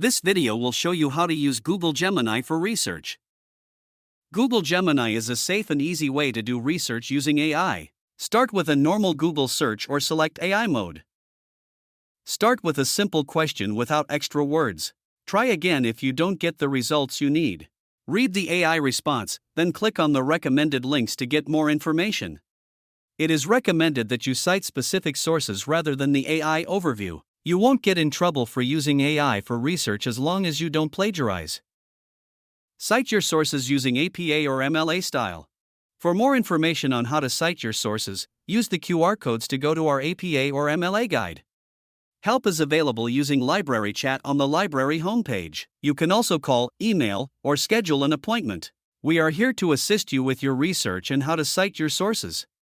This video will show you how to use Google Gemini for research. Google Gemini is a safe and easy way to do research using AI. Start with a normal Google search or select AI mode. Start with a simple question without extra words. Try again if you don't get the results you need. Read the AI response, then click on the recommended links to get more information. It is recommended that you cite specific sources rather than the AI overview. You won't get in trouble for using AI for research as long as you don't plagiarize. Cite your sources using APA or MLA style. For more information on how to cite your sources, use the QR codes to go to our APA or MLA guide. Help is available using library chat on the library homepage. You can also call, email, or schedule an appointment. We are here to assist you with your research and how to cite your sources.